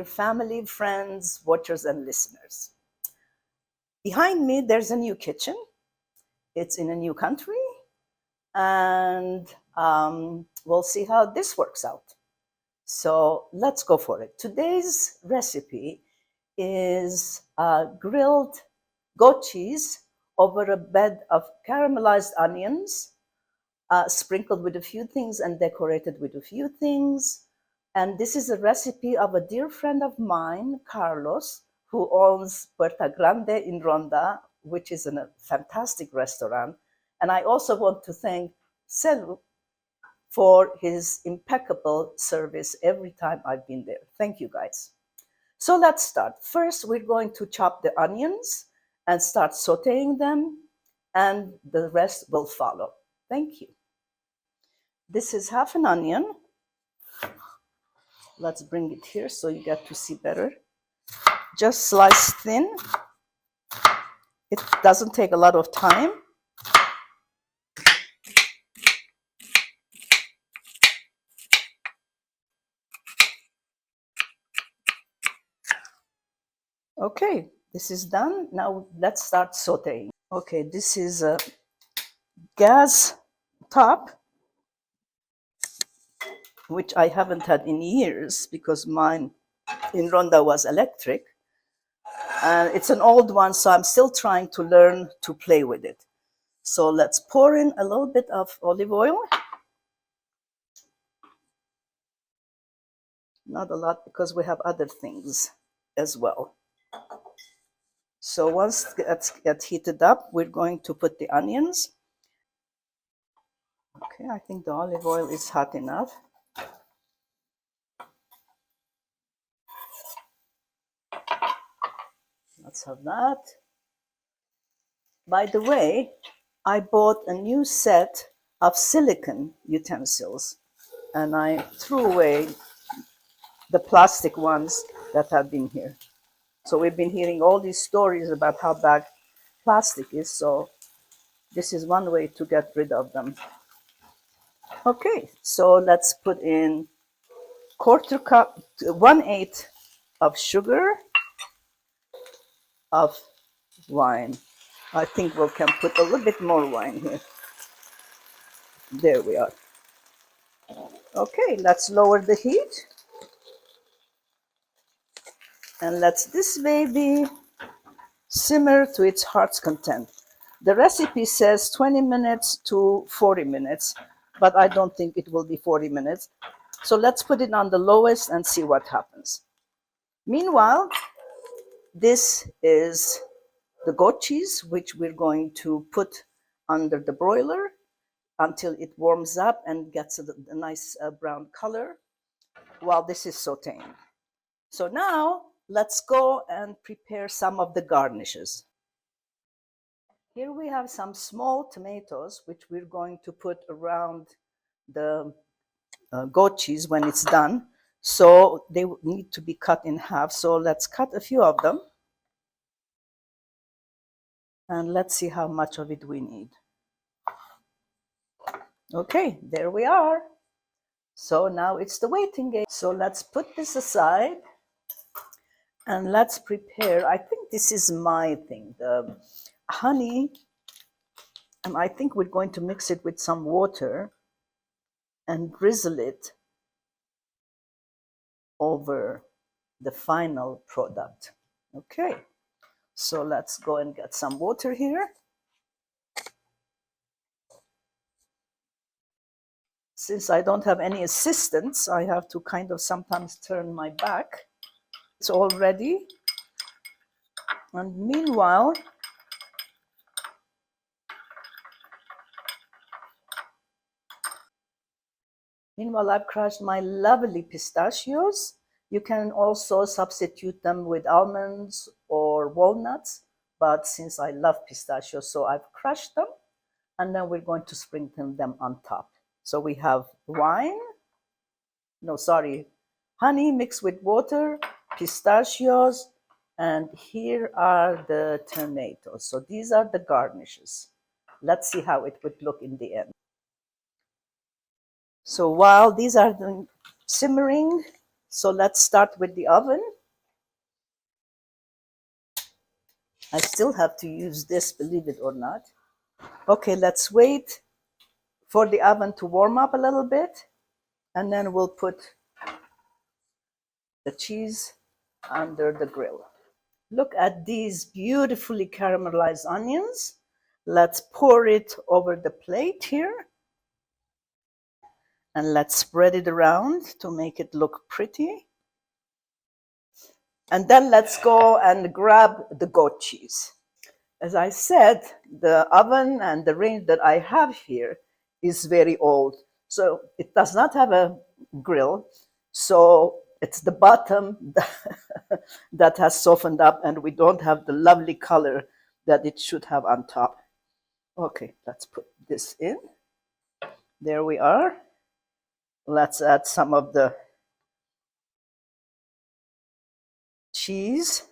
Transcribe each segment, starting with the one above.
dear family, friends, watchers, and listeners. Behind me, there's a new kitchen. It's in a new country, and we'll see how this works out. So let's go for it. Today's recipe is grilled goat cheese over a bed of caramelized onions, sprinkled with a few things and decorated with a few things. And this is a recipe of a dear friend of mine, Carlos, who owns Puerta Grande in Ronda, which is a fantastic restaurant. And I also want to thank Selu for his impeccable service every time I've been there. Thank you, guys. So let's start. First, we're going to chop the onions and start sauteing them, and the rest will follow. Thank you. This is half an onion. Let's bring it here so you get to see better. Just slice thin. It doesn't take a lot of time. Okay, this is done. Now let's start sauteing. Okay, this is a gas top, which I haven't had in years because mine in Ronda was electric. It's an old one, so I'm still trying to learn to play with it. So let's pour in a little bit of olive oil. Not a lot because we have other things as well. So once it gets heated up, we're going to put the onions. Okay, I think the olive oil is hot enough. Let's have that. By the way, I bought a new set of silicone utensils, and I threw away the plastic ones that have been here. So we've been hearing all these stories about how bad plastic is, so this is one way to get rid of them. Okay, so let's put in 1/4 cup, 1/8 of sugar, of wine. I think we can put a little bit more wine here. There we are. Okay, let's lower the heat. And let this baby simmer to its heart's content. The recipe says 20 minutes to 40 minutes, but I don't think it will be 40 minutes. So let's put it on the lowest and see what happens. Meanwhile, this is the goat cheese, which we're going to put under the broiler until it warms up and gets a nice brown color while this is sauteing. So now let's go and prepare some of the garnishes. Here we have some small tomatoes, which we're going to put around the goat cheese when it's done. So they need to be cut in half. So let's cut a few of them. And let's see how much of it we need. Okay, there we are. So now it's the waiting game. So let's put this aside. And let's prepare, I think this is my thing, the honey, and I think we're going to mix it with some water and drizzle it over the final product. Okay, so let's go and get some water here. Since I don't have any assistants, I have to kind of sometimes turn my back. It's all ready. And meanwhile, I've crushed my lovely pistachios. You can also substitute them with almonds or walnuts, but since I love pistachios, so I've crushed them, and then we're going to sprinkle them on top. So we have honey mixed with water, pistachios, and here are the tomatoes. So these are the garnishes. Let's see how it would look in the end. So while these are simmering, So let's start with the oven. I still have to use this, believe it or not. Okay, let's wait for the oven to warm up a little bit, and then we'll put the cheese under the grill. Look at these beautifully caramelized onions. Let's pour it over the plate here. And let's spread it around to make it look pretty. And then let's go and grab the goat cheese. As I said, the oven and the range that I have here is very old. So it does not have a grill. So it's the bottom that has softened up, and we don't have the lovely color that it should have on top. Okay, let's put this in. There we are. Let's add some of the cheese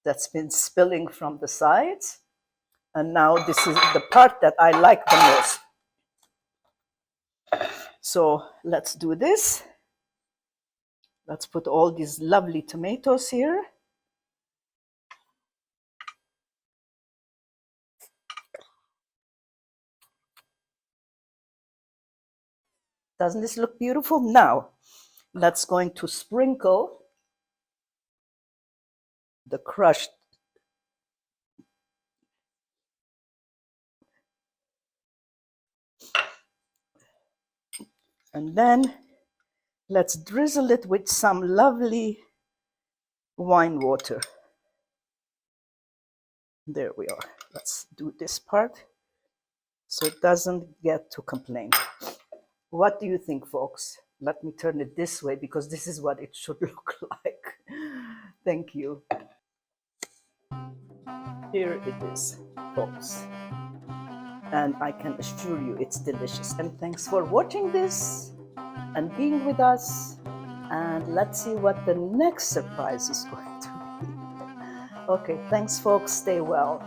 that's been spilling from the sides. And now this is the part that I like the most. So let's do this. Let's put all these lovely tomatoes here. Doesn't this look beautiful? Now, let's going to sprinkle the crushed and then let's drizzle it with some lovely wine water. There we are. Let's do this part so it doesn't get to complain. What do you think, folks? Let me turn it this way because this is what it should look like. Thank you. Here it is, folks. And I can assure you it's delicious. And thanks for watching this and being with us. And let's see what the next surprise is going to be. Okay, thanks, folks. Stay well.